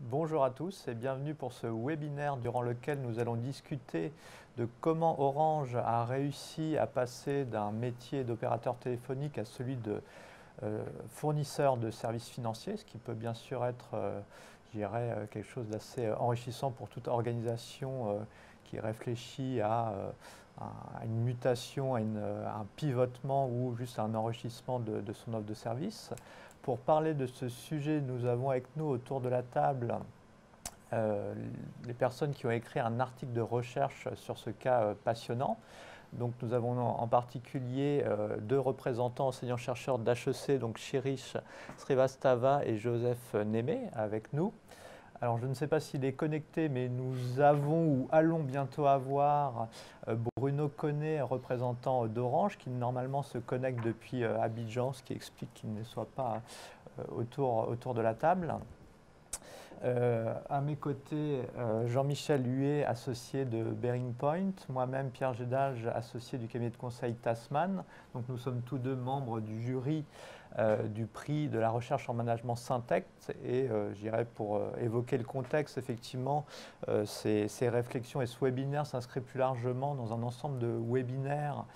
Bonjour à tous et bienvenue pour ce webinaire durant lequel nous allons discuter de comment Orange a réussi à passer d'un métier d'opérateur téléphonique à celui de fournisseur de services financiers, ce qui peut bien sûr être, je dirais, quelque chose d'assez enrichissant pour toute organisation qui réfléchit à une mutation, à un pivotement ou juste à un enrichissement de son offre de service. Pour parler de ce sujet, nous avons avec nous autour de la table les personnes qui ont écrit un article de recherche sur ce cas passionnant. Donc nous avons en particulier deux représentants enseignants-chercheurs d'HEC, donc Shirish Srivastava et Joseph Némé avec nous. Alors je ne sais pas s'il est connecté, mais nous avons ou allons bientôt avoir Bruno Connet, représentant d'Orange, qui normalement se connecte depuis Abidjan, ce qui explique qu'il ne soit pas autour de la table. À mes côtés, Jean-Michel Huet, associé de Bearing Point, moi-même Pierre Gédage, associé du cabinet de conseil Tasman. Donc nous sommes tous deux membres du jury du prix de la recherche en management Syntect. Et je dirais pour évoquer le contexte, effectivement, ces réflexions et ce webinaire s'inscrit plus largement dans un ensemble de webinaires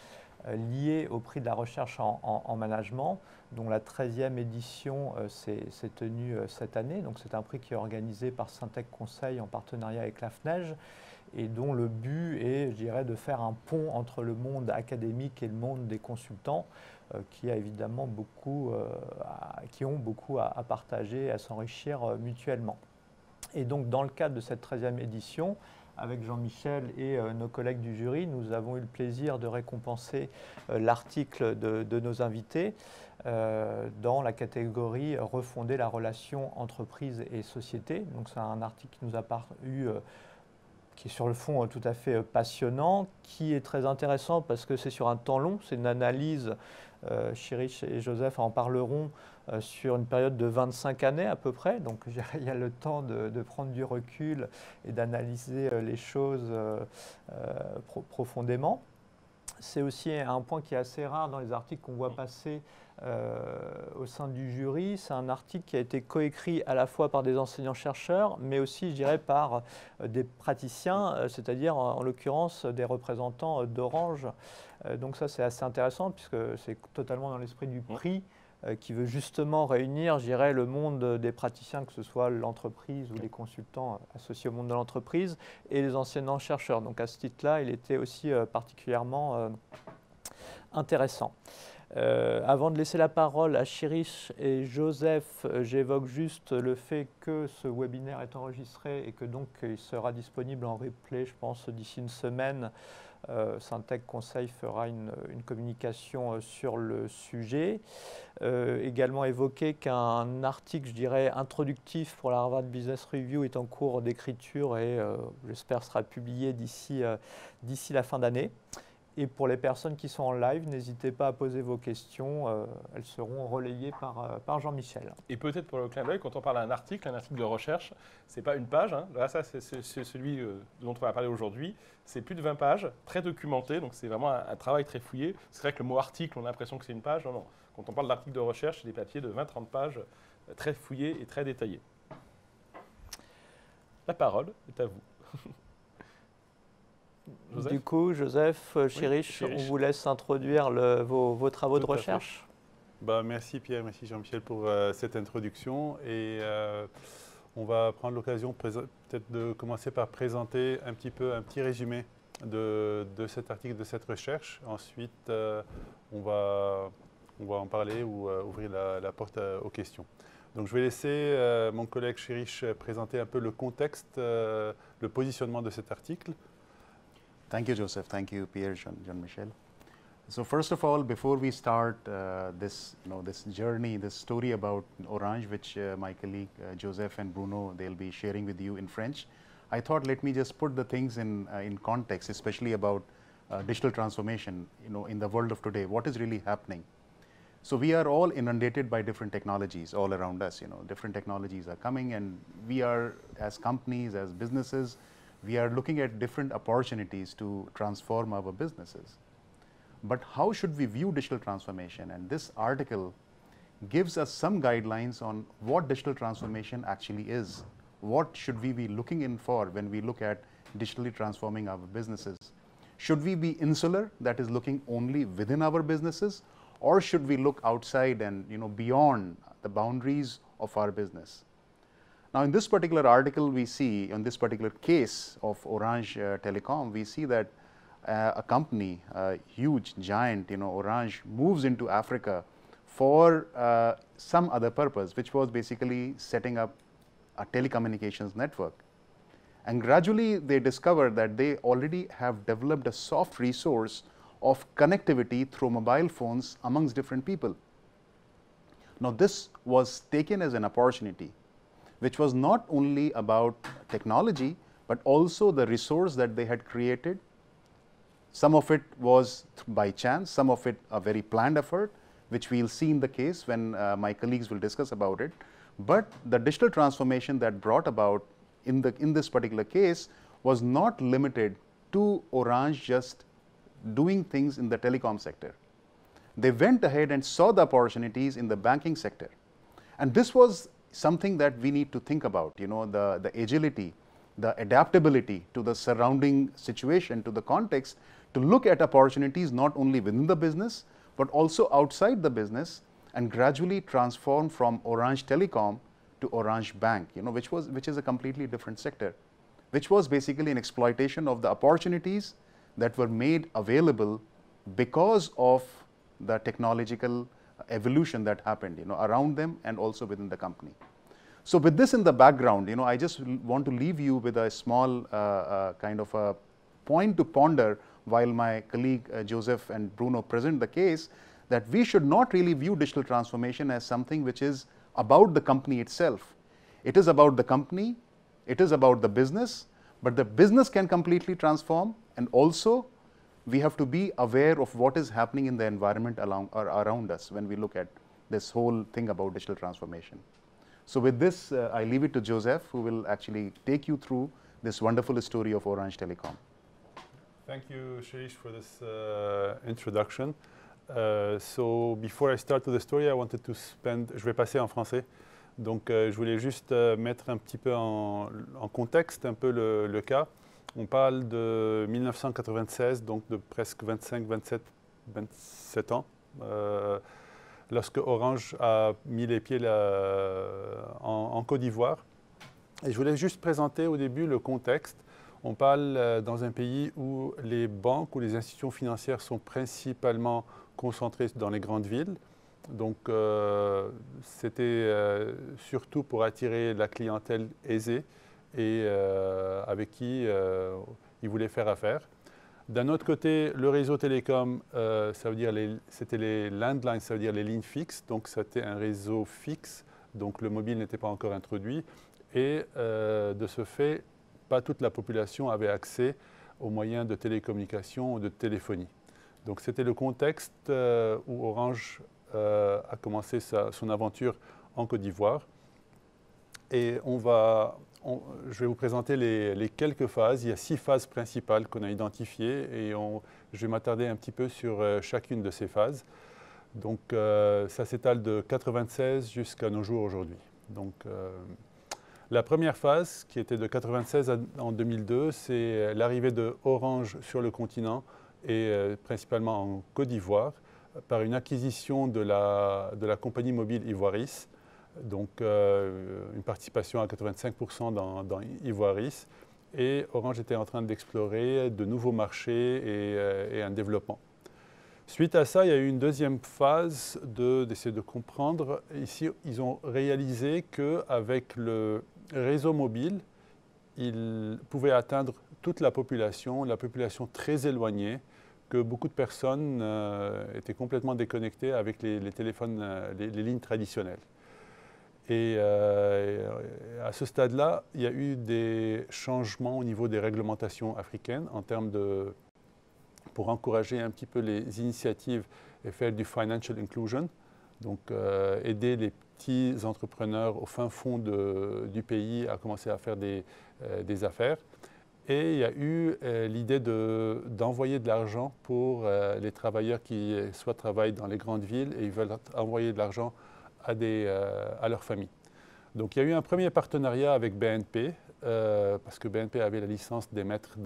liés au prix de la recherche en management, dont la 13e édition s'est tenue cette année. Donc c'est un prix qui est organisé par Syntec Conseil en partenariat avec la FNEJ et dont le but est, je dirais, de faire un pont entre le monde académique et le monde des consultants, qui a évidemment qui ont beaucoup à partager, à s'enrichir mutuellement. Et donc dans le cadre de cette 13e édition, avec Jean-Michel et nos collègues du jury, nous avons eu le plaisir de récompenser l'article de nos invités dans la catégorie Refonder la relation entreprise et société. Donc c'est un article qui nous a paru qui est sur le fond tout à fait passionnant, qui est très intéressant parce que c'est sur un temps long, c'est une analyse, Chirich et Joseph en parleront, sur une période de 25 années à peu près, donc il y a le temps de prendre du recul et d'analyser les choses profondément. C'est aussi un point qui est assez rare dans les articles qu'on voit passer au sein du jury. C'est un article qui a été coécrit à la fois par des enseignants-chercheurs, mais aussi, je dirais, par des praticiens, c'est-à-dire en l'occurrence des représentants d'Orange. Donc ça, c'est assez intéressant puisque c'est totalement dans l'esprit du prix qui veut justement réunir, je dirais, le monde des praticiens, que ce soit l'entreprise ou les consultants associés au monde de l'entreprise, et les enseignants-chercheurs. Donc à ce titre-là, il était aussi particulièrement intéressant. Avant de laisser la parole à Chirich et Joseph, j'évoque juste le fait que ce webinaire est enregistré et que donc il sera disponible en replay, je pense, d'ici une semaine. Syntec Conseil fera une communication sur le sujet. Également évoquer qu'un article, je dirais, introductif pour la Harvard Business Review est en cours d'écriture et j'espère sera publié d'ici la fin d'année. Et pour les personnes qui sont en live, n'hésitez pas à poser vos questions, elles seront relayées par Jean-Michel. Et peut-être pour le clin d'œil, quand on parle d'un article de recherche, ce n'est pas une page. Hein. Là, ça, c'est celui dont on va parler aujourd'hui. C'est plus de 20 pages, très documenté, donc c'est vraiment un travail très fouillé. C'est vrai que le mot article, on a l'impression que c'est une page. Non, non. Quand on parle d'article de recherche, c'est des papiers de 20-30 pages, très fouillés et très détaillés. La parole est à vous. Du coup, Joseph, Chirich, on vous laisse introduire vos travaux de recherche. Merci Pierre, merci Jean-Michel pour cette introduction. Et on va prendre l'occasion peut-être de commencer par présenter un petit résumé de cet article, de cette recherche. Ensuite, on va en parler ou ouvrir la porte aux questions. Donc je vais laisser mon collègue Chirich présenter un peu le contexte, le positionnement de cet article. Thank you, Joseph. Thank you, Pierre, Jean-Michel. So first of all, before we start this journey, this story about Orange, which my colleague Joseph and Bruno, they'll be sharing with you in French, I thought let me just put the things in context, especially about digital transformation, in the world of today. What is really happening? So we are all inundated by different technologies all around us. Different technologies are coming, and we are, as companies, as businesses, we are looking at different opportunities to transform our businesses. But how should we view digital transformation? And this article gives us some guidelines on what digital transformation actually is, what should we be looking in for when we look at digitally transforming our businesses? Should we be insular, that is looking only within our businesses, or should we look outside and beyond the boundaries of our business? Now, in this particular article, we see, in this particular case of Orange Telecom, we see that a company, a huge giant, Orange, moves into Africa for some other purpose, which was basically setting up a telecommunications network. And gradually they discovered that they already have developed a soft resource of connectivity through mobile phones amongst different people. Now, this was taken as an opportunity, which was not only about technology, but also the resource that they had created. Some of it was by chance, some of it a very planned effort, which we'll see in the case when my colleagues will discuss about it. But the digital transformation that brought about in this particular case was not limited to Orange just doing things in the telecom sector. They went ahead and saw the opportunities in the banking sector. And this was something that we need to think about, the agility, the adaptability to the surrounding situation, to the context, to look at opportunities not only within the business, but also outside the business, and gradually transform from Orange Telecom to Orange Bank, which is a completely different sector, which was basically an exploitation of the opportunities that were made available because of the technological evolution that happened, around them and also within the company. So with this in the background, I just want to leave you with a small kind of a point to ponder while my colleague Joseph and Bruno present the case, that we should not really view digital transformation as something which is about the company itself. It is about the company, it is about the business, but the business can completely transform, and also we have to be aware of what is happening in the environment around us when we look at this whole thing about digital transformation. So with this, I leave it to Joseph, who will actually take you through this wonderful story of Orange Telecom. Thank you, Shirish, for this introduction. So before I start with the story, I wanted to je vais passer en français. Donc je voulais juste mettre un petit peu en contexte un peu le cas. On parle de 1996, donc de presque 25, 27 ans, lorsque Orange a mis les pieds en Côte d'Ivoire. Et je voulais juste présenter au début le contexte. On parle dans un pays où les banques ou les institutions financières sont principalement concentrées dans les grandes villes. Donc, c'était surtout pour attirer la clientèle aisée et avec qui ils voulaient faire affaire. D'un autre côté, le réseau télécom, ça veut dire c'était les landlines, ça veut dire les lignes fixes. Donc, c'était un réseau fixe. Donc, le mobile n'était pas encore introduit. Et de ce fait, pas toute la population avait accès aux moyens de télécommunication ou de téléphonie. Donc, c'était le contexte où Orange a commencé son aventure en Côte d'Ivoire. Et je vais vous présenter les quelques phases. Il y a 6 phases principales qu'on a identifiées et je vais m'attarder un petit peu sur chacune de ces phases. Donc, ça s'étale de 1996 jusqu'à nos jours aujourd'hui. Donc, la première phase, qui était de 1996 en 2002, c'est l'arrivée de Orange sur le continent et principalement en Côte d'Ivoire par une acquisition de la compagnie mobile Ivoiris. Donc, une participation à 85% dans Ivoiris. Et Orange était en train d'explorer de nouveaux marchés et un développement. Suite à ça, il y a eu une deuxième phase d'essayer de comprendre. Ici, ils ont réalisé qu'avec le réseau mobile, ils pouvaient atteindre toute la population très éloignée, que beaucoup de personnes étaient complètement déconnectées avec les téléphones, les lignes traditionnelles. Et à ce stade-là, il y a eu des changements au niveau des réglementations africaines en termes pour encourager un petit peu les initiatives et faire du financial inclusion, donc aider les petits entrepreneurs au fin fond du pays à commencer à faire des affaires. Et il y a eu l'idée d'envoyer de l'argent pour les travailleurs qui soit travaillent dans les grandes villes et ils veulent envoyer de l'argent à leur famille. Donc il y a eu un premier partenariat avec BNP, parce que BNP avait la licence d'émettre,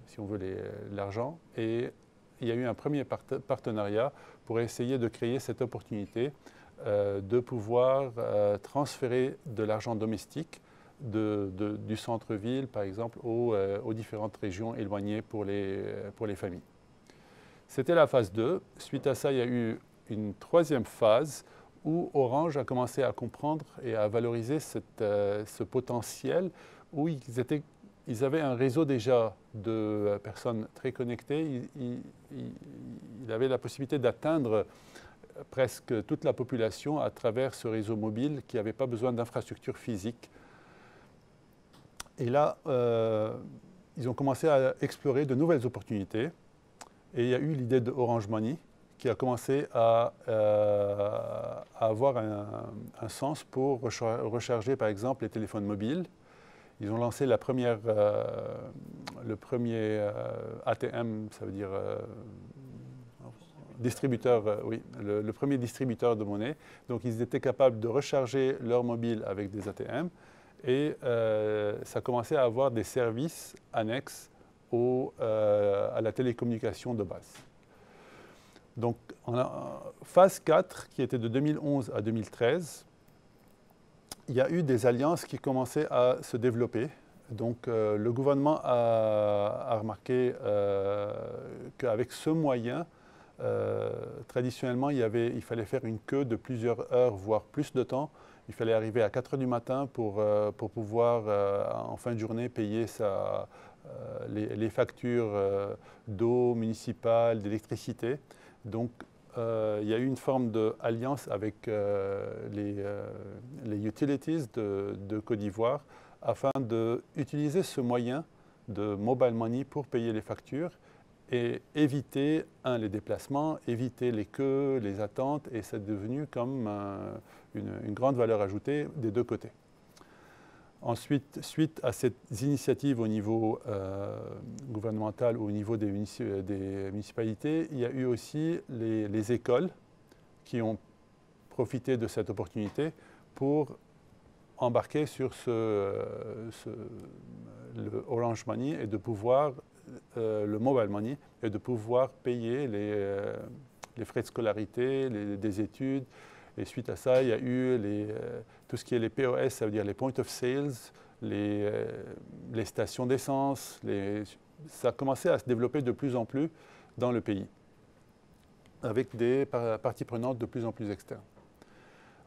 si on veut, l'argent. Et il y a eu un premier partenariat pour essayer de créer cette opportunité de pouvoir transférer de l'argent domestique du centre-ville, par exemple, aux différentes régions éloignées pour les familles. C'était la phase 2. Suite à ça, il y a eu une troisième phase où Orange a commencé à comprendre et à valoriser ce potentiel, où ils avaient un réseau déjà de personnes très connectées. Ils avaient la possibilité d'atteindre presque toute la population à travers ce réseau mobile qui n'avait pas besoin d'infrastructures physiques. Et là, ils ont commencé à explorer de nouvelles opportunités. Et il y a eu l'idée de Orange Money qui a commencé à avoir un sens pour recharger, par exemple, les téléphones mobiles. Ils ont lancé le premier ATM, ça veut dire distributeur, oui, le premier distributeur de monnaie. Donc, ils étaient capables de recharger leur mobile avec des ATM et ça commençait à avoir des services annexes à la télécommunication de base. Donc, phase 4, qui était de 2011 à 2013, il y a eu des alliances qui commençaient à se développer. Donc, le gouvernement a remarqué qu'avec ce moyen, traditionnellement, il fallait faire une queue de plusieurs heures, voire plus de temps. Il fallait arriver à 4 heures du matin pour pouvoir, en fin de journée, payer les factures d'eau municipale, d'électricité. Donc, il y a eu une forme d'alliance avec les utilities de Côte d'Ivoire afin d'utiliser ce moyen de mobile money pour payer les factures et éviter, les déplacements, éviter les queues, les attentes, et c'est devenu comme une grande valeur ajoutée des deux côtés. Ensuite, suite à ces initiatives au niveau gouvernemental ou au niveau des municipalités, il y a eu aussi les écoles qui ont profité de cette opportunité pour embarquer sur le Orange Money et de pouvoir, le Mobile Money, et de pouvoir payer les frais de scolarité, des études. Et suite à ça, il y a eu tout ce qui est les POS, ça veut dire les Point of Sales, les stations d'essence. Ça a commencé à se développer de plus en plus dans le pays, avec des parties prenantes de plus en plus externes.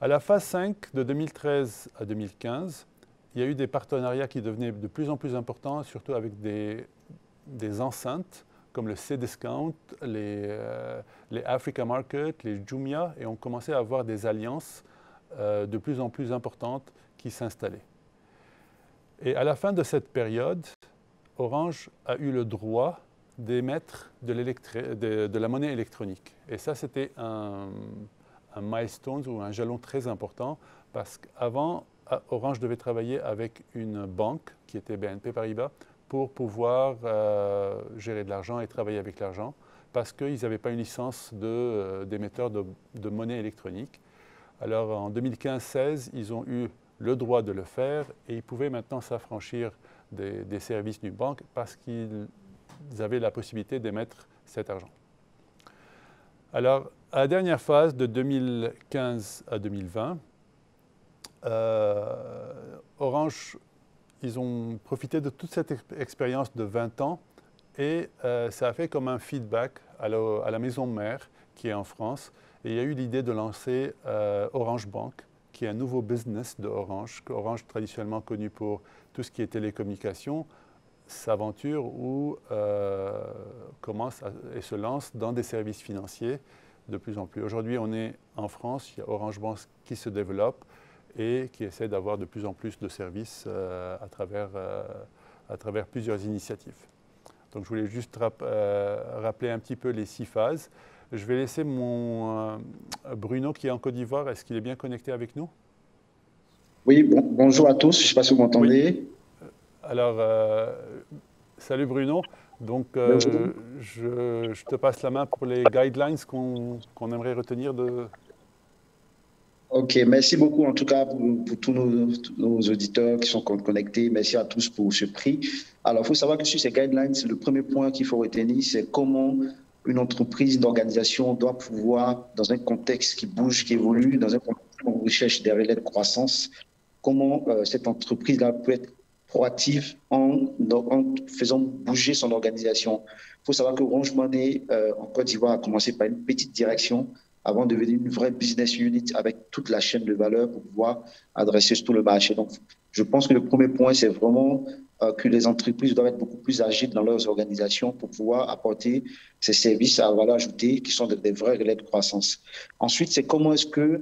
À la phase 5, de 2013 à 2015, il y a eu des partenariats qui devenaient de plus en plus importants, surtout avec des enceintes, comme le Cdiscount, les Africa Market, les Jumia, et on commençait à avoir des alliances de plus en plus importantes qui s'installaient. Et à la fin de cette période, Orange a eu le droit d'émettre de la monnaie électronique. Et ça, c'était un milestone ou un jalon très important, parce qu'avant, Orange devait travailler avec une banque qui était BNP Paribas, pour pouvoir gérer de l'argent et travailler avec l'argent, parce qu'ils n'avaient pas une licence d'émetteur de monnaie électronique. Alors en 2015-16, ils ont eu le droit de le faire et ils pouvaient maintenant s'affranchir des services d'une banque parce qu'ils avaient la possibilité d'émettre cet argent. Alors, à la dernière phase de 2015 à 2020, Orange, ils ont profité de toute cette expérience de 20 ans et ça a fait comme un feedback à la maison mère qui est en France. Et il y a eu l'idée de lancer Orange Bank, qui est un nouveau business de Orange. Orange, traditionnellement connu pour tout ce qui est télécommunications, s'aventure ou commence et se lance dans des services financiers de plus en plus. Aujourd'hui, on est en France, il y a Orange Bank qui se développe et qui essaie d'avoir de plus en plus de services à travers plusieurs initiatives. Donc je voulais juste rappeler un petit peu les 6 phases. Je vais laisser mon Bruno qui est en Côte d'Ivoire. Est-ce qu'il est bien connecté avec nous? Oui, bonjour à tous. Je ne sais pas si vous m'entendez. Oui. Alors, salut Bruno. Donc, je te passe la main pour les guidelines qu'on aimerait retenir de... Ok, merci beaucoup en tout cas pour tous nos auditeurs qui sont connectés. Merci à tous pour ce prix. Alors, il faut savoir que sur ces guidelines, le premier point qu'il faut retenir, c'est comment une entreprise, une organisation doit pouvoir, dans un contexte qui bouge, qui évolue, dans un contexte où on recherche des relais de croissance, comment cette entreprise-là peut être proactive en faisant bouger son organisation. Il faut savoir que Orange Money en Côte d'Ivoire a commencé par une petite direction avant de devenir une vraie business unit avec toute la chaîne de valeur pour pouvoir adresser tout le marché. Donc, je pense que le premier point, c'est vraiment que les entreprises doivent être beaucoup plus agiles dans leurs organisations pour pouvoir apporter ces services à valeur ajoutée qui sont des vrais relais de croissance. Ensuite, c'est comment est-ce que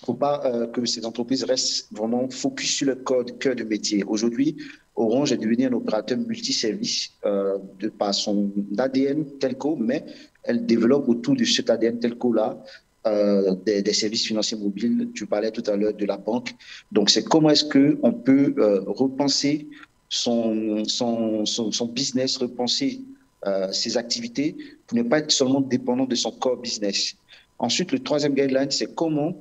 faut pas que ces entreprises restent vraiment focus sur le cœur de métier. Aujourd'hui, Orange est devenu un opérateur multiservice de par son ADN telco, mais elle développe autour de cet ADN telco-là des services financiers mobiles. Tu parlais tout à l'heure de la banque. Donc, c'est comment est-ce qu'on peut repenser son business, repenser ses activités pour ne pas être seulement dépendant de son core business. Ensuite, le troisième guideline, c'est comment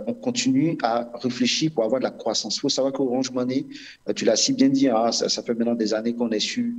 on continue à réfléchir pour avoir de la croissance. Il faut savoir qu'Orange Money, tu l'as si bien dit, hein, ça fait maintenant des années qu'on est su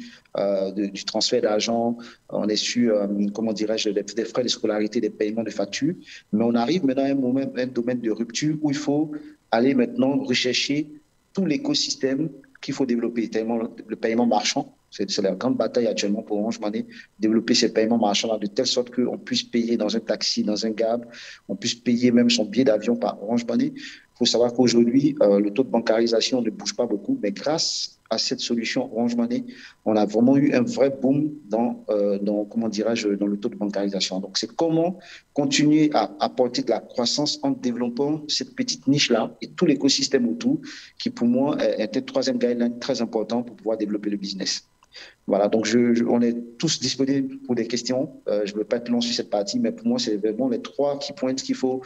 du transfert d'argent, on est su, comment dirais-je, des frais de scolarité, des paiements de factures, mais on arrive maintenant à un domaine de rupture où il faut aller maintenant rechercher tout l'écosystème qu'il faut développer, tellement le paiement marchand. C'est la grande bataille actuellement pour Orange Money, développer ces paiements marchands de telle sorte qu'on puisse payer dans un taxi, dans un Gab, on puisse payer même son billet d'avion par Orange Money. Il faut savoir qu'aujourd'hui, le taux de bancarisation ne bouge pas beaucoup, mais grâce à cette solution Orange Money, on a vraiment eu un vrai boom comment dirais-je, dans le taux de bancarisation. Donc, c'est comment continuer à apporter de la croissance en développant cette petite niche-là et tout l'écosystème autour, qui pour moi est un troisième guideline très important pour pouvoir développer le business. Voilà, donc on est tous disponibles pour des questions. Je ne veux pas être long sur cette partie, mais pour moi, c'est vraiment les trois qui pointent qu'il faut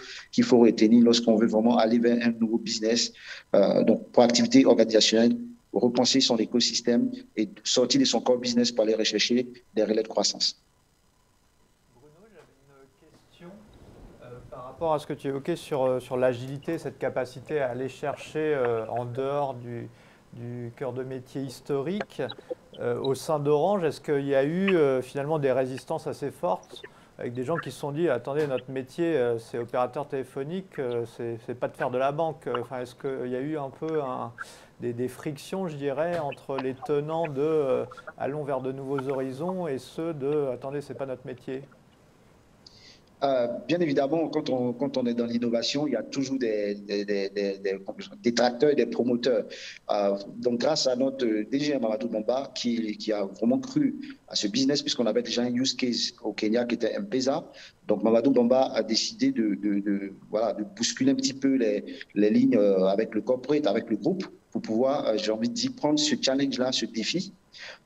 retenir lorsqu'on veut vraiment aller vers un nouveau business. Donc, proactivité organisationnelle, repenser son écosystème et sortir de son core business pour aller rechercher des relais de croissance. Bruno, j'avais une question par rapport à ce que tu évoquais sur l'agilité, cette capacité à aller chercher en dehors du cœur de métier historique. Au sein d'Orange, est-ce qu'il y a eu finalement des résistances assez fortes avec des gens qui se sont dit « Attendez, notre métier, c'est opérateur téléphonique, c'est pas de faire de la banque ». Enfin, est-ce qu'il y a eu un peu des frictions, je dirais, entre les tenants de allons vers de nouveaux horizons et ceux de « Attendez, c'est pas notre métier ». Bien évidemment, quand on est dans l'innovation, il y a toujours des détracteurs et des promoteurs. Donc, grâce à notre DG Mamadou Bamba, qui a vraiment cru à ce business, puisqu'on avait déjà un use case au Kenya qui était M-Pesa. Donc, Mamadou Bamba a décidé de bousculer un petit peu les lignes avec le corporate, avec le groupe, pour pouvoir, j'ai envie de dire, prendre ce challenge-là, ce défi,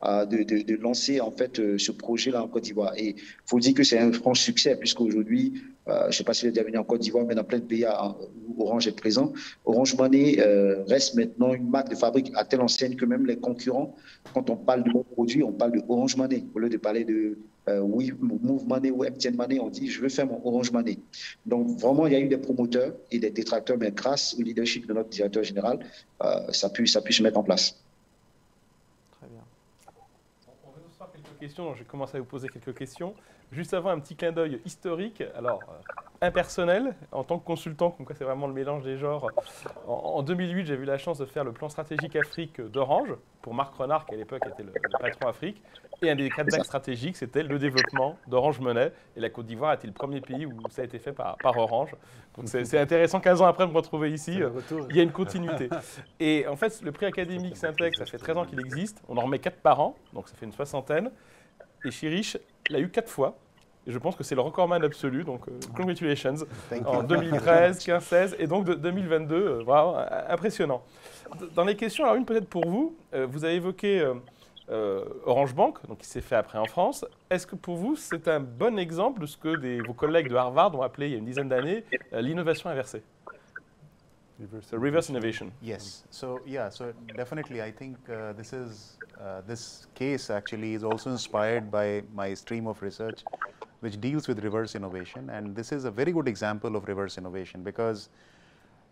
de lancer en fait ce projet-là en Côte d'Ivoire. Et il faut dire que c'est un franc succès, puisqu'aujourd'hui, je ne sais pas si vous êtes déjà venu en Côte d'Ivoire, mais dans plein de pays où Orange est présent, Orange Money reste maintenant une marque de fabrique à telle enseigne que même les concurrents, quand on parle de bons produits, on parle de Orange Money. Au lieu de parler de Move Money ou MTN Money, on dit je veux faire mon Orange Money. Donc vraiment, il y a eu des promoteurs et des détracteurs, mais grâce au leadership de notre directeur général, ça a pu se mettre en place. Très bien. On va nous faire quelques questions. Je vais commencer à vous poser quelques questions. Juste avant, un petit clin d'œil historique. Alors, impersonnel, en tant que consultant, comme quoi c'est vraiment le mélange des genres. En 2008, j'ai eu la chance de faire le plan stratégique Afrique d'Orange pour Marc Renard, qui à l'époque était le patron Afrique. Et un des 4 axes stratégiques, c'était le développement d'Orange Money. Et la Côte d'Ivoire était le premier pays où ça a été fait par Orange. Donc c'est intéressant, 15 ans après de me retrouver ici, il y a une continuité. Et en fait, le prix académique Syntex, ça fait 13 ans qu'il existe. On en remet 4 par an, donc ça fait une soixantaine. Et Chirich l'a eu 4 fois. Et je pense que c'est le recordman absolu, donc congratulations. En 2013, 15, 16 et donc 2022, vraiment impressionnant. Dans les questions, alors une peut-être pour vous, vous avez évoqué Orange Bank, donc qui s'est fait après en France. Est-ce que pour vous, c'est un bon exemple de ce que vos collègues de Harvard ont appelé il y a une dizaine d'années l'innovation inversée? Reverse innovation. Yes. So definitely, I think this case actually is also inspired by my stream of research, which deals with reverse innovation, and this is a very good example of reverse innovation because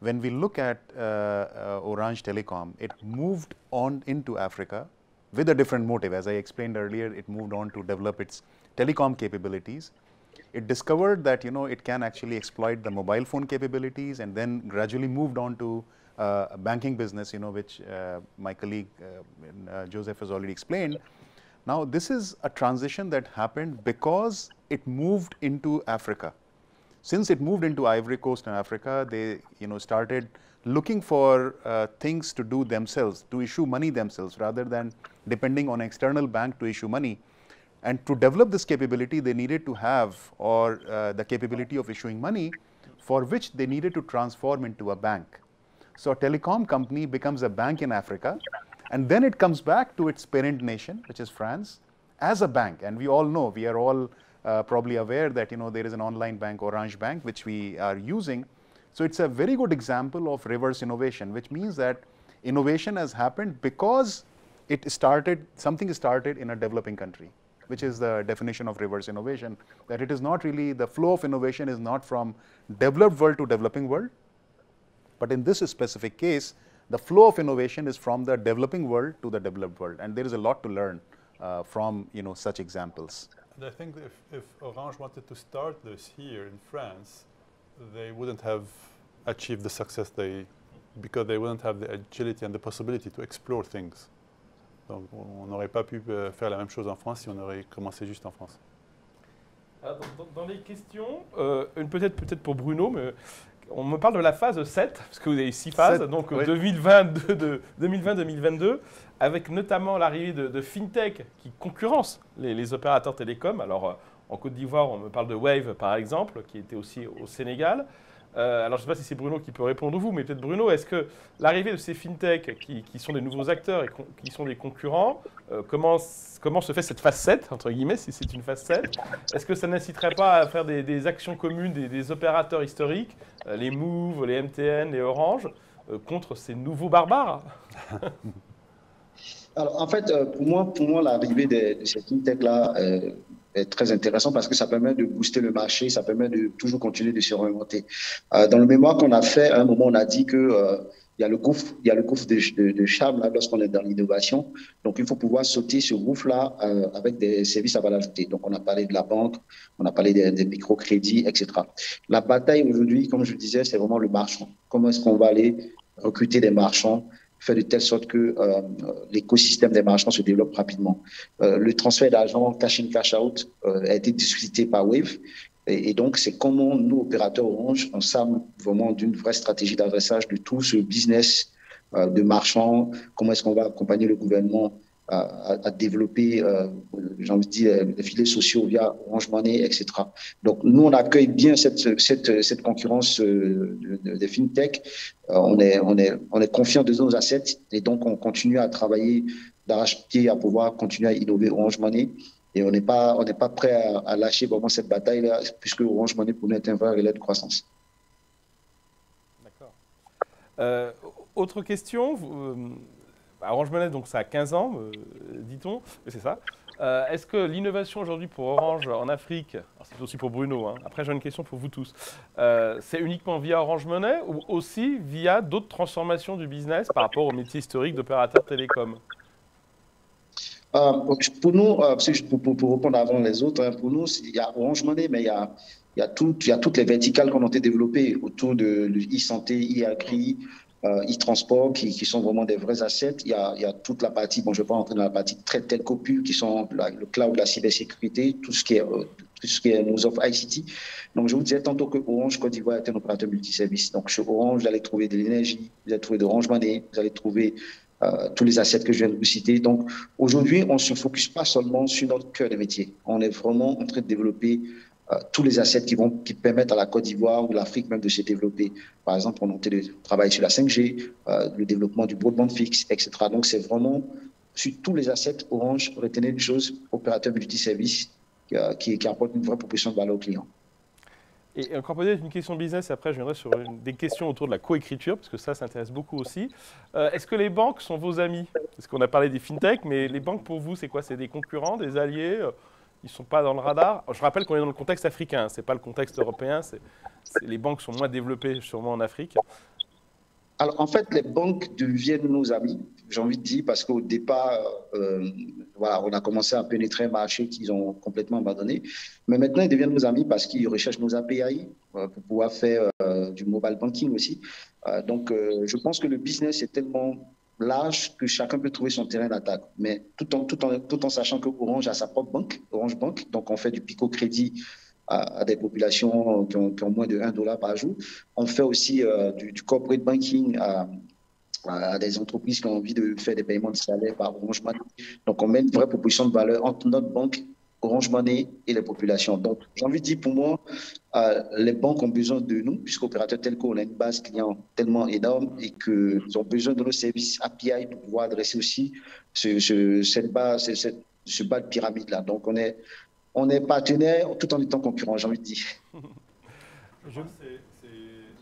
when we look at Orange Telecom, it moved on into Africa with a different motive. As I explained earlier, it moved on to develop its telecom capabilities. It discovered that it can actually exploit the mobile phone capabilities, and then gradually moved on to a banking business, which my colleague Joseph has already explained. Now, this is a transition that happened because it moved into Africa. Since it moved into Ivory Coast and Africa, they started looking for things to do themselves, to issue money themselves, rather than depending on an external bank to issue money. And to develop this capability, they needed to have the capability of issuing money, for which they needed to transform into a bank. So a telecom company becomes a bank in Africa, and then it comes back to its parent nation, which is France, as a bank. And we all know, we are all probably aware that there is an online bank, Orange Bank, which we are using. So it's a very good example of reverse innovation, which means that innovation has happened because something started in a developing country, which is the definition of reverse innovation, that it is not really, the flow of innovation is not from developed world to developing world, but in this specific case, the flow of innovation is from the developing world to the developed world, and there is a lot to learn from such examples. And I think if Orange wanted to start this here in France, they wouldn't have achieved the success because they wouldn't have the agility and the possibility to explore things. Donc on n'aurait pas pu faire la même chose en France si on aurait commencé juste en France. Alors, dans les questions, peut-être pour Bruno, mais on me parle de la phase 7, parce que vous avez 6 phases, 7, donc oui. 2020-2022, avec notamment l'arrivée de FinTech qui concurrence les opérateurs télécoms. Alors, en Côte d'Ivoire, on me parle de Wave, par exemple, qui était aussi au Sénégal. Alors, je ne sais pas si c'est Bruno qui peut répondre, vous, mais peut-être Bruno, est-ce que l'arrivée de ces FinTech, qui sont des nouveaux acteurs et qui sont des concurrents, comment se fait cette phase 7, entre guillemets, si c'est une phase 7? Est-ce que ça n'inciterait pas à faire des actions communes des opérateurs historiques, les Move, les MTN, les Orange, contre ces nouveaux barbares? Alors, en fait, pour moi l'arrivée de ces FinTech-là est très intéressant parce que ça permet de booster le marché, ça permet de toujours continuer de se réinventer. Dans le mémoire qu'on a fait, à un moment, on a dit que il y a le gouffre de charme là, lorsqu'on est dans l'innovation. Donc, il faut pouvoir sauter ce gouffre-là avec des services à valeur ajoutée. Donc, on a parlé de la banque, on a parlé des microcrédits, etc. La bataille aujourd'hui, comme je le disais, c'est vraiment le marchand. Comment est-ce qu'on va aller recruter des marchands, faire de telle sorte que l'écosystème des marchands se développe rapidement. Le transfert d'argent cash in, cash out a été discuté par Wave. Et donc, c'est comment nous, opérateurs Orange, on s'arme vraiment d'une vraie stratégie d'adressage de tout ce business de marchands. Comment est-ce qu'on va accompagner le gouvernement à développer, j'ai envie de dire, les filets sociaux via Orange Money, etc. Donc, nous, on accueille bien cette concurrence des FinTech. On est confiant de nos assets et donc on continue à travailler d'arrache-pied à pouvoir continuer à innover Orange Money. Et on n'est pas prêt à lâcher vraiment cette bataille-là, puisque Orange Money pour nous est un vrai relais de croissance. D'accord. Autre question. Orange Money, donc ça a 15 ans, dit-on, c'est ça. Est-ce que l'innovation aujourd'hui pour Orange en Afrique, c'est aussi pour Bruno, hein, après j'ai une question pour vous tous, c'est uniquement via Orange Money ou aussi via d'autres transformations du business par rapport au métier historique d'opérateur télécom? Pour nous, pour répondre avant les autres, hein, pour nous, il y a Orange Money, mais il y a toutes les verticales qu'on a été développées autour de e-santé, e-agri, e-transport, qui sont vraiment des vrais assets. Il y a toute la partie, bon, je ne vais pas rentrer dans la partie très telco pure, qui sont le cloud, la cybersécurité, tout ce qui est nos offres ICT. Donc, je vous disais tantôt que Orange Côte d'Ivoire est un opérateur multiservice. Donc, chez Orange, vous allez trouver de l'énergie, vous allez trouver de Orange Money, vous allez trouver tous les assets que je viens de vous citer. Donc, aujourd'hui, on ne se focus pas seulement sur notre cœur de métier. On est vraiment en train de développer tous les assets qui permettent à la Côte d'Ivoire ou l'Afrique même de se développer. Par exemple, on est en train de travailler sur la 5G, le développement du broadband fixe, etc. Donc, c'est vraiment sur tous les assets Orange, retenez une chose, opérateur multiservice qui apporte une vraie proposition de valeur aux clients. Et encore peut-être une question business, et après je viendrai sur des questions autour de la coécriture, parce que ça intéresse beaucoup aussi. Est-ce que les banques sont vos amis? Parce qu'on a parlé des FinTech, mais les banques pour vous, c'est quoi? C'est des concurrents, des alliés? Ils ne sont pas dans le radar? Je rappelle qu'on est dans le contexte africain, ce n'est pas le contexte européen. Les banques sont moins développées sûrement en Afrique. Alors, en fait, les banques deviennent nos amis, j'ai envie de dire, parce qu'au départ, voilà, on a commencé à pénétrer un marché qu'ils ont complètement abandonné. Mais maintenant, ils deviennent nos amis parce qu'ils recherchent nos API pour pouvoir faire du mobile banking aussi. Donc, je pense que le business est tellement large que chacun peut trouver son terrain d'attaque. Mais tout en sachant que Orange a sa propre banque, Orange Bank, donc on fait du Pico Crédit à des populations qui ont moins de 1 dollar par jour. On fait aussi du corporate banking à des entreprises qui ont envie de faire des paiements de salaire par Orange Money. Donc, on met une vraie proposition de valeur entre notre banque, Orange Money et les populations. Donc, j'ai envie de dire, pour moi, les banques ont besoin de nous, puisqu'opérateur telco, on a une base client tellement énorme et qu'ils ont besoin de nos services API pour pouvoir adresser aussi ce bas de pyramide-là. Donc, on est partenaire tout en étant concurrent, j'ai envie de dire.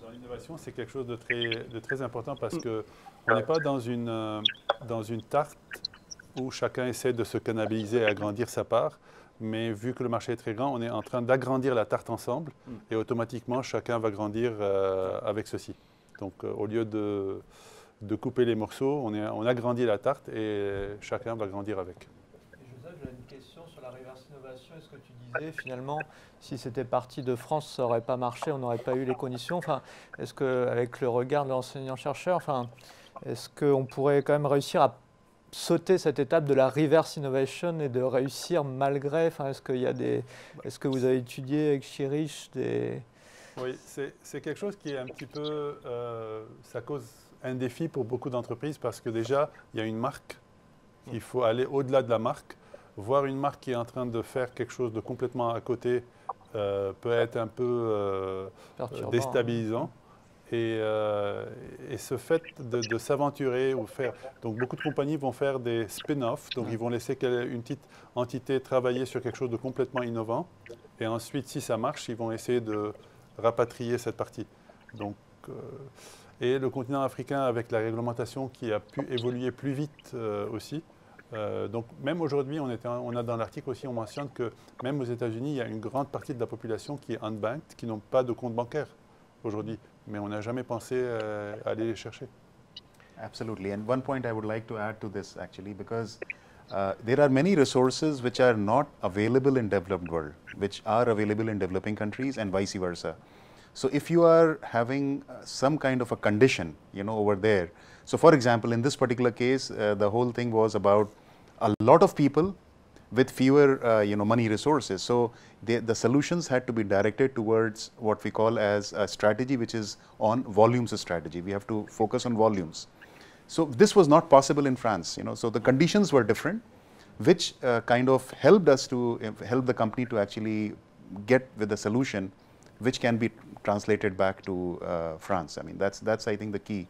Dans l'innovation, c'est quelque chose de très important parce qu'on n'est pas dans une tarte où chacun essaie de se canaliser et agrandir sa part, mais vu que le marché est très grand, on est en train d'agrandir la tarte ensemble et automatiquement, chacun va grandir avec ceci. Donc, au lieu de couper les morceaux, on agrandit la tarte et chacun va grandir avec. Joseph, j'ai une question sur la reverse innovation. Est-ce que tu disais finalement, si c'était parti de France, ça n'aurait pas marché, on n'aurait pas eu les conditions. Enfin, est-ce qu'avec le regard de l'enseignant-chercheur, enfin, est-ce qu'on pourrait quand même réussir à sauter cette étape de la reverse innovation et de réussir malgré, enfin, est-ce que vous avez étudié avec Chirich des... Oui, c'est quelque chose qui est un petit peu, ça cause un défi pour beaucoup d'entreprises parce que déjà, il y a une marque. Il faut aller au-delà de la marque. Voir une marque qui est en train de faire quelque chose de complètement à côté peut être un peu déstabilisant. Et ce fait de s'aventurer ou faire... Donc, beaucoup de compagnies vont faire des spin-offs. Donc, ils vont laisser une petite entité travailler sur quelque chose de complètement innovant. Et ensuite, si ça marche, ils vont essayer de rapatrier cette partie. Donc, et le continent africain, avec la réglementation qui a pu évoluer plus vite aussi. Donc, même aujourd'hui, on a dans l'article aussi, on mentionne que même aux États-Unis, il y a une grande partie de la population qui est unbanked, qui n'ont pas de compte bancaire aujourd'hui. Mais on n'a jamais pensé à aller les chercher. Absolutely. And one point I would like to add to this actually, because there are many resources which are not available in developed world, which are available in developing countries and vice versa. So if you are having some kind of a condition, over there. So for example, in this particular case, the whole thing was about a lot of people with fewer, money resources. So the solutions had to be directed towards what we call as a strategy, which is on volumes strategy. We have to focus on volumes. So this was not possible in France, So the conditions were different, which kind of helped us to help the company to actually get with a solution, which can be translated back to France. I mean, that's I think the key.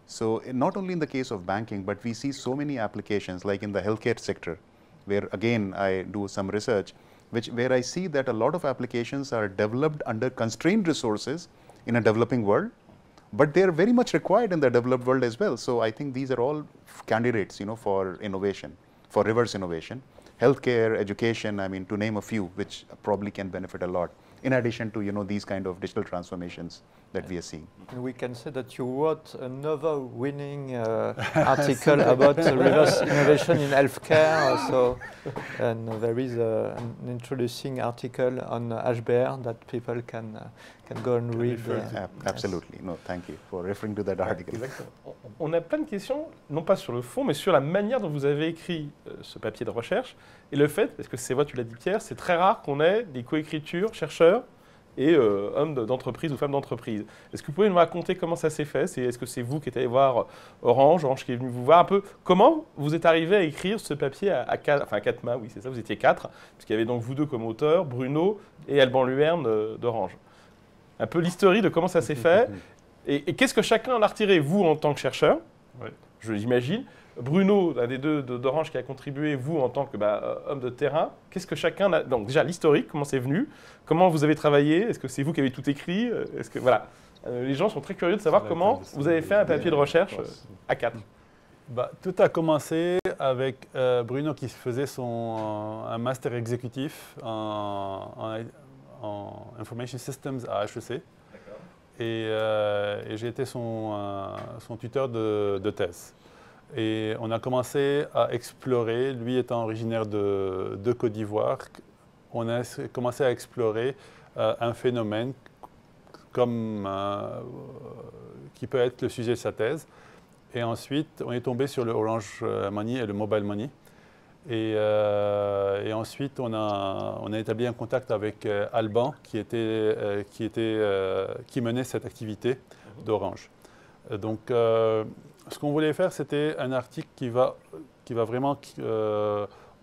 So not only in the case of banking, but we see so many applications like in the healthcare sector, where again I do some research, where I see that a lot of applications are developed under constrained resources in a developing world, but they are very much required in the developed world as well. So I think these are all candidates, for innovation, for reverse innovation. Healthcare, education, I mean, to name a few, which probably can benefit a lot, in addition to, these kind of digital transformations that we are seeing. And we can say that you wrote another winning article about reverse innovation in healthcare. And there is an introducing article on HBR that people can go and read. Absolutely. No, thank you for referring to that article. Exactement. On a plein de questions, non pas sur le fond, mais sur la manière dont vous avez écrit ce papier de recherche. Et le fait, parce que c'est vrai, tu l'as dit Pierre, c'est très rare qu'on ait des coécritures, chercheurs et hommes d'entreprise ou femmes d'entreprise. Est-ce que vous pouvez nous raconter comment ça s'est fait? Est-ce que c'est vous qui êtes allé voir Orange qui est venu vous voir un peu? Comment vous êtes arrivé à écrire ce papier à quatre mains? Oui, c'est ça, vous étiez quatre, puisqu'il y avait donc vous deux comme auteurs, Bruno et Alban Luerne d'Orange. Un peu l'historique de comment ça s'est fait. Et qu'est-ce que chacun en a retiré? Vous, en tant que chercheur, j'imagine. Bruno, un des deux d'Orange qui a contribué, vous en tant que homme de terrain, qu'est-ce que chacun a... Donc déjà l'historique, comment c'est venu, comment vous avez travaillé, est-ce que c'est vous qui avez tout écrit, est-ce que voilà, les gens sont très curieux de savoir comment vous avez fait un papier de recherche à quatre. Tout a commencé avec Bruno qui faisait un master exécutif en Information Systems à HEC. et j'ai été son tuteur de thèse. Et on a commencé à explorer, lui étant originaire de Côte d'Ivoire, on a commencé à explorer un phénomène qui peut être le sujet de sa thèse. Et ensuite, on est tombé sur le Orange Money et le Mobile Money. Et ensuite, on a établi un contact avec Alban, qui menait cette activité d'Orange. Donc, ce qu'on voulait faire, c'était un article qui va vraiment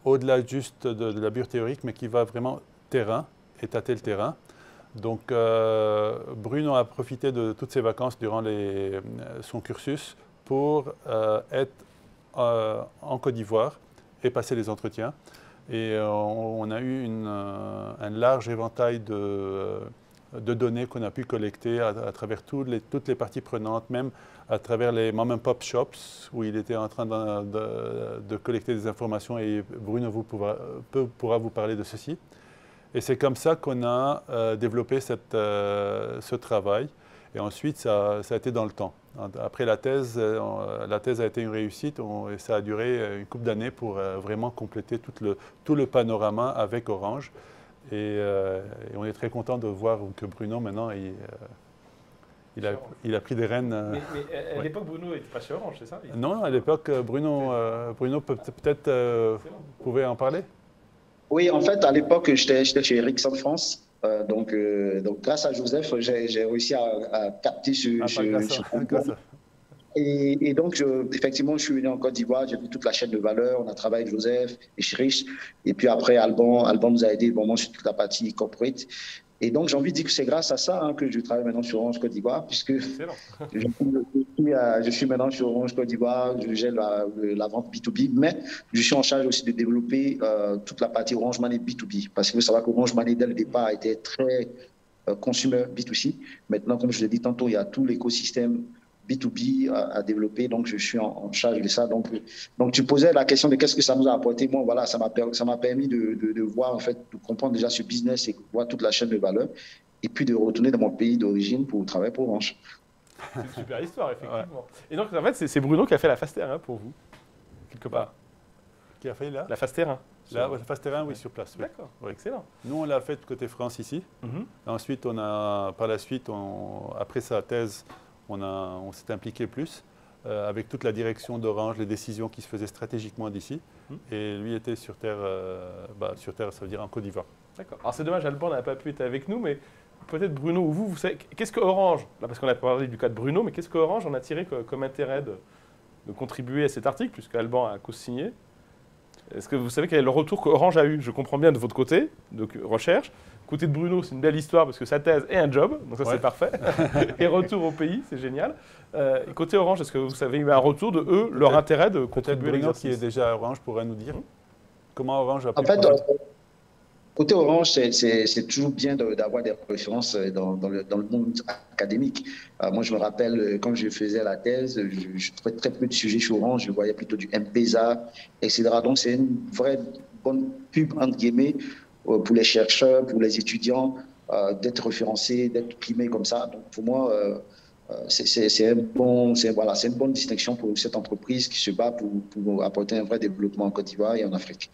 au-delà juste de la pure théorique, mais qui va vraiment terrain, et tâter le terrain. Donc, Bruno a profité de toutes ses vacances durant son cursus pour être en Côte d'Ivoire et passer les entretiens. Et on a eu un large éventail de données qu'on a pu collecter à travers toutes les parties prenantes, même à travers les mom-and-pop shops où il était en train de collecter des informations, et Bruno pourra vous parler de ceci. Et c'est comme ça qu'on a développé ce travail. Et ensuite, ça a été dans le temps. Après la thèse a été une réussite et ça a duré une couple d'années pour vraiment compléter tout le panorama avec Orange. Et on est très content de voir que Bruno, maintenant, il a pris des rênes. Mais à l'époque, Bruno n'était pas chez Orange, c'est ça? Non, à l'époque, Bruno peut-être pouvait en parler. Oui, en fait, à l'époque, j'étais chez Ericsson France. Donc, grâce à Joseph, j'ai réussi à capter ce concours. Et donc, effectivement, je suis venu en Côte d'Ivoire, j'ai vu toute la chaîne de valeur, on a travaillé avec Joseph et Chérich. Et puis après, Alban nous a aidé vraiment sur toute la partie corporate. Et donc, j'ai envie de dire que c'est grâce à ça que je travaille maintenant sur Orange Côte d'Ivoire, puisque je suis maintenant sur Orange Côte d'Ivoire, je gère la vente B2B, mais je suis en charge aussi de développer toute la partie Orange Money B2B, parce qu'il faut savoir qu'Orange Money, dès le départ, était très consumer B2C. Maintenant, comme je l'ai dit tantôt, il y a tout l'écosystème B2B à développer, donc je suis en charge de ça. Donc tu posais la question de qu'est-ce que ça nous a apporté. Moi, voilà, ça m'a permis de voir, en fait, de comprendre déjà ce business et voir toute la chaîne de valeur, et puis de retourner dans mon pays d'origine pour travailler pour Orange. C'est une super histoire, effectivement. Ouais. Et donc, en fait, c'est Bruno qui a fait la phase terrain pour vous, quelque part. Qui a fait là la phase terrain. La phase terrain, oui, sur place. Oui. D'accord, ouais. Excellent. Nous, on l'a fait côté France ici. Ensuite, par la suite, après sa thèse, on s'est impliqué plus avec toute la direction d'Orange, les décisions qui se faisaient stratégiquement d'ici. Et lui était sur terre, ça veut dire en Côte d'Ivoire. D'accord. Alors c'est dommage, Alban n'a pas pu être avec nous, mais peut-être Bruno ou vous savez, qu'est-ce que Orange, là parce qu'on a parlé du cas de Bruno, mais qu'est-ce que Orange en a tiré comme intérêt de contribuer à cet article, puisque Alban a co-signé? Est-ce que vous savez quel est le retour qu'Orange a eu? Je comprends bien de votre côté, de recherche. Côté de Bruno, c'est une belle histoire parce que sa thèse est un job, donc ça c'est parfait. Et retour au pays, c'est génial. Et côté Orange, est-ce que vous avez eu un retour de eux, leur intérêt de contribuer à l'exercice? Bruno qui est déjà à Orange pourrait nous dire comment Orange a pu... En fait, côté Orange, c'est toujours bien d'avoir des références dans le monde académique. Moi, je me rappelle, quand je faisais la thèse, je trouvais très peu de sujets sur Orange, je voyais plutôt du M-Pesa, etc. Donc, c'est une vraie bonne pub, entre guillemets, pour les chercheurs, pour les étudiants, d'être référencés, d'être primés comme ça. Donc, pour moi, c'est une bonne distinction pour cette entreprise qui se bat pour apporter un vrai développement en Côte d'Ivoire et en Afrique.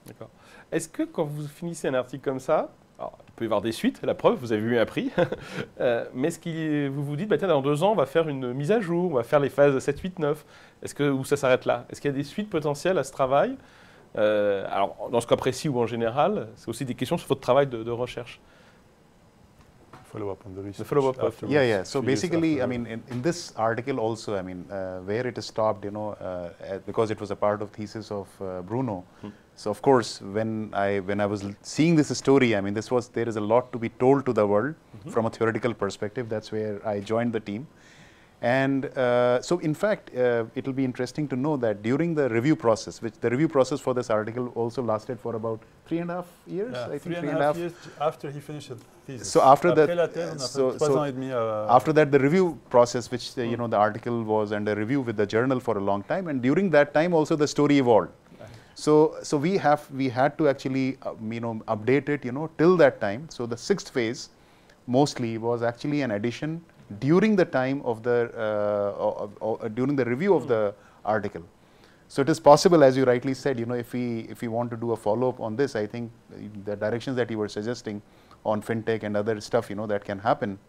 D'accord. Est-ce que quand vous finissez un article comme ça, alors, il peut y avoir des suites, la preuve, vous avez eu un prix, mais est-ce que vous vous dites, bah, tiens, dans 2 ans, on va faire une mise à jour, on va faire les phases 7, 8, 9, ou ça s'arrête là? Est-ce qu'il y a des suites potentielles à ce travail? Alors, dans ce cas précis ou en général, c'est aussi des questions sur votre travail de recherche. Follow-up on the research. The follow-up after. Yeah. So basically, I mean, in this article also, I mean, where it is stopped, because it was a part of thesis of Bruno. So of course, when I was seeing this story, I mean, there is a lot to be told to the world from a theoretical perspective. That's where I joined the team. And so, in fact, it will be interesting to know that during the review process, which the review process for this article also lasted for about 3.5 years, I think 3.5 years after he finished the thesis. So after that, after that, the review process, which the article was under review with the journal for a long time, and during that time also the story evolved. So we had to actually update it till that time. So the 6th phase mostly was actually an addition during the time of the during the review of the article. So it is possible, as you rightly said, if we want to do a follow-up on this, I think the directions that you were suggesting on fintech and other stuff, that can happen,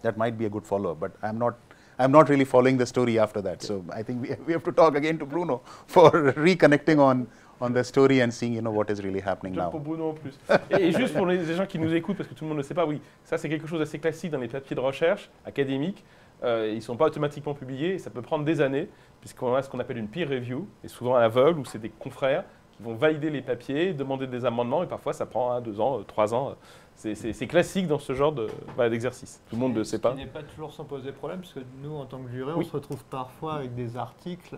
that might be a good follow-up. But I'm not really following the story after that. So I think we have to talk again to Bruno for reconnecting on the story and seeing what is really happening now. Pour Bruno en plus. Et juste pour les gens qui nous écoutent, parce que tout le monde ne le sait pas, oui, ça c'est quelque chose d'assez classique dans les papiers de recherche académiques. Ils ne sont pas automatiquement publiés et ça peut prendre des années, puisqu'on a ce qu'on appelle une peer review, et souvent à l'aveugle, où c'est des confrères qui vont valider les papiers, demander des amendements, et parfois ça prend 1, 2 ans, 3 ans. C'est classique dans ce genre d'exercice. Tout le monde ne le sait pas. Ce qui n'est pas toujours sans poser problème, parce que nous, en tant que jury, Oui. on se retrouve parfois avec des articles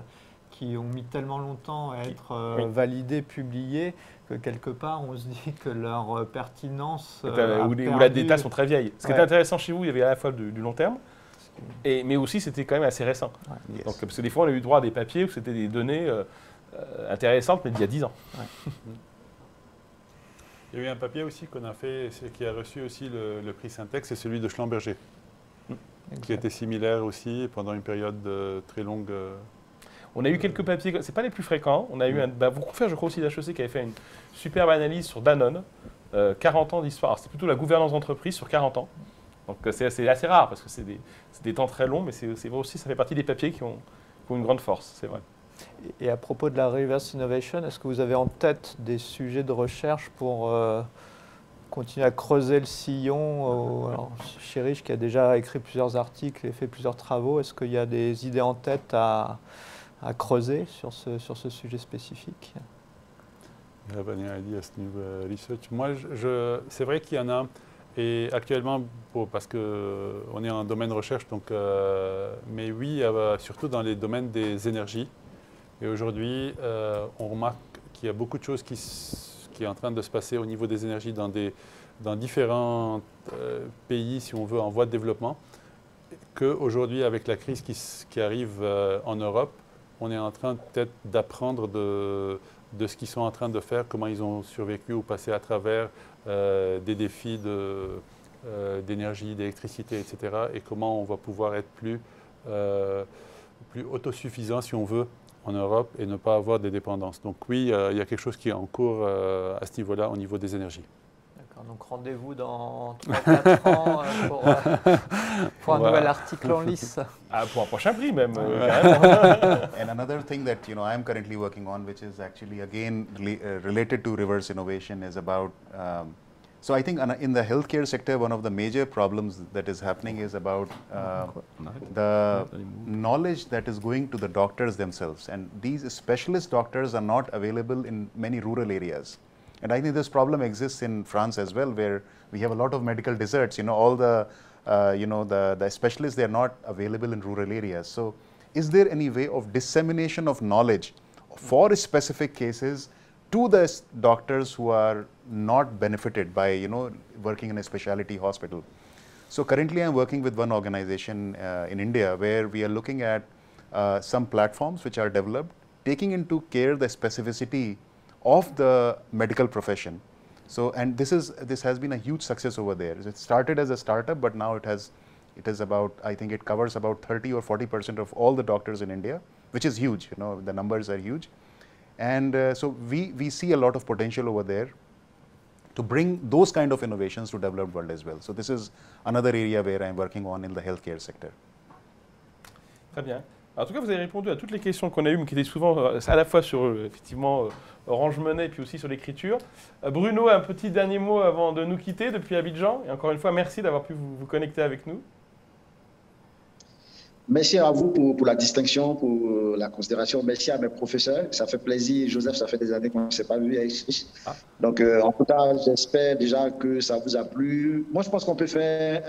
qui ont mis tellement longtemps à être Oui. validés, publiés, que quelque part, on se dit que leur pertinence Où a les perdu. datas sont très vieilles. Ce qui Ouais. était intéressant chez vous, il y avait à la fois du long terme, mais aussi c'était quand même assez récent. Yes. Donc, parce que des fois, on a eu droit à des papiers où c'était des données intéressantes, mais d'il y a 10 ans. Il y a eu un papier aussi qu'on a fait, qui a reçu aussi le prix Syntex, c'est celui de Schlumberger, qui était similaire aussi pendant une période très longue. On a eu quelques papiers, ce n'est pas les plus fréquents. On a eu vos confrères, je crois aussi d'HEC, qui avait fait une superbe analyse sur Danone, 40 ans d'histoire. Alors, c'est plutôt la gouvernance d'entreprise sur 40 ans. Donc c'est assez rare parce que c'est des temps très longs, mais c'est vrai aussi, ça fait partie des papiers qui ont une grande force, c'est vrai. Et à propos de la reverse innovation, est-ce que vous avez en tête des sujets de recherche pour continuer à creuser le sillon alors, Chérich, qui a déjà écrit plusieurs articles et fait plusieurs travaux, est-ce qu'il y a des idées en tête à creuser sur ce sujet spécifique? You have any ideas, new research? Moi, c'est vrai qu'il y en a. Et actuellement, parce qu'on est en domaine recherche, donc, mais oui, surtout dans les domaines des énergies. Et aujourd'hui, on remarque qu'il y a beaucoup de choses qui est en train de se passer au niveau des énergies dans différents pays, si on veut, en voie de développement. Qu'aujourd'hui, avec la crise qui arrive en Europe, on est en train peut-être d'apprendre de ce qu'ils sont en train de faire, comment ils ont survécu ou passé à travers des défis d'énergie, d'électricité, etc. Et comment on va pouvoir être plus autosuffisant, si on veut, en Europe et ne pas avoir des dépendances. Donc oui, il y a quelque chose qui est en cours à ce niveau-là, au niveau des énergies. D'accord, donc rendez-vous dans 3-4 ans pour un nouvel article en lice. Ah, pour un prochain prix même. And another thing that I'm currently working on, which is actually again related to reverse innovation, is about. So I think in the healthcare sector, one of the major problems that is happening is about the knowledge that is going to the doctors themselves, and these specialist doctors are not available in many rural areas. And I think this problem exists in France as well, where we have a lot of medical deserts. All the the specialists, they are not available in rural areas. So is there any way of dissemination of knowledge for specific cases to the doctors who are not benefited by working in a specialty hospital? So currently I'm working with one organization in India where we are looking at some platforms which are developed, taking into care the specificity of the medical profession. So, and this has been a huge success over there. It started as a startup, but now it is about, I think it covers about 30 or 40% of all the doctors in India, which is huge. The numbers are huge. And so we see a lot of potential over there to bring those kind of innovations to developed world as well. So this is another area where I'm working on in the healthcare sector. Très bien. En tout cas, vous avez répondu à toutes les questions qu'on a eues, mais qui étaient souvent à la fois sur effectivement Orange Money et puis aussi sur l'écriture. Bruno, un petit dernier mot avant de nous quitter depuis Abidjan. Et encore une fois, merci d'avoir pu vous connecter avec nous. Merci à vous pour la distinction, pour la considération. Merci à mes professeurs. Ça fait plaisir. Joseph, ça fait des années qu'on ne s'est pas vu. Donc, en tout cas, j'espère déjà que ça vous a plu. Moi, je pense qu'on peut faire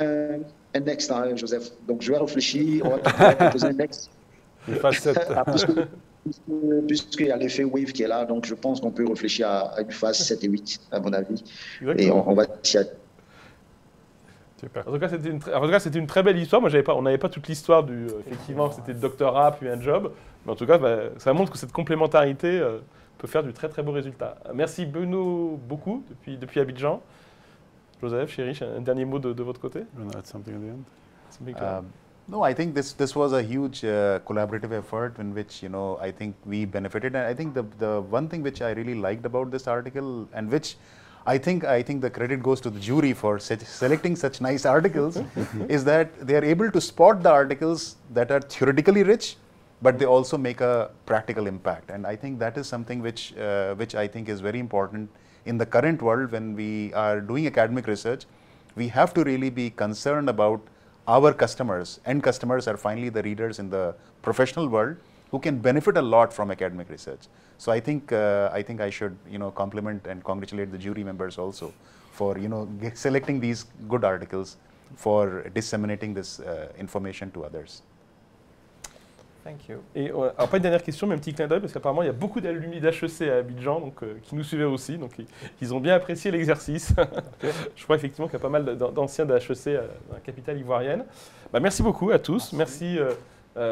un next, hein, Joseph. Donc, je vais réfléchir. On va proposer un next. Puisqu'il y a l'effet Wave qui est là, donc je pense qu'on peut réfléchir à une phase 7 et 8, à mon avis. Exactement. Et on va s'y atteler. Super. En tout cas, c'était une très belle histoire. Moi, on n'avait pas toute l'histoire du. Effectivement, c'était le doctorat puis un job. Mais en tout cas, ça montre que cette complémentarité peut faire du très très beau résultat. Merci Bruno beaucoup depuis Abidjan. Joseph, Chérich, un dernier mot de votre côté? You want to add something at the end? Something to add? No, I think this was a huge collaborative effort in which, you know, I think we benefited. And I think the one thing which I really liked about this article, and which I think the credit goes to the jury for selecting such nice articles, is that they are able to spot the articles that are theoretically rich, but they also make a practical impact. And I think that is something which I think is very important in the current world. When we are doing academic research, we have to really be concerned about our customers. End customers are finally the readers in the professional world who can benefit a lot from academic research. So I think I should, you know, compliment and congratulate the jury members also for, you know, selecting these good articles for disseminating this information to others. Thank you. Et alors pas une dernière question, mais un petit clin d'œil, parce qu'apparemment il y a beaucoup d'alumni d'HEC à Abidjan donc, qui nous suivaient aussi, donc ils ont bien apprécié l'exercice. Je crois effectivement qu'il y a pas mal d'anciens d'HEC dans la capitale ivoirienne. Bah, merci beaucoup à tous, merci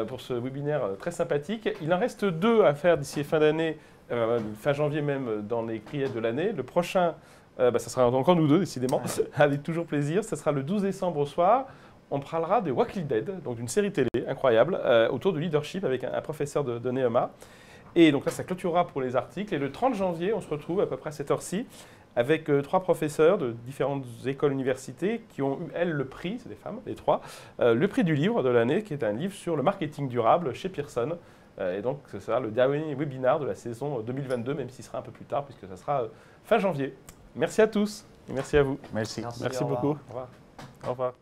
pour ce webinaire très sympathique. Il en reste 2 à faire d'ici fin d'année, fin janvier même, dans les criers de l'année. Le prochain, ça sera encore nous deux décidément, avec toujours plaisir, ce sera le 12 décembre au soir. On parlera de Walking Dead, donc d'une série télé incroyable, autour du leadership avec un professeur de Neoma. Et donc là, ça clôturera pour les articles. Et le 30 janvier, on se retrouve à peu près à cette heure-ci avec 3 professeurs de différentes écoles universités qui ont eu, elles, le prix, c'est des femmes, les 3, le prix du livre de l'année, qui est un livre sur le marketing durable chez Pearson. Et donc, ce sera le dernier webinaire de la saison 2022, même s'il sera un peu plus tard, puisque ça sera fin janvier. Merci à tous et merci à vous. Merci. Merci beaucoup. Au revoir. Au revoir.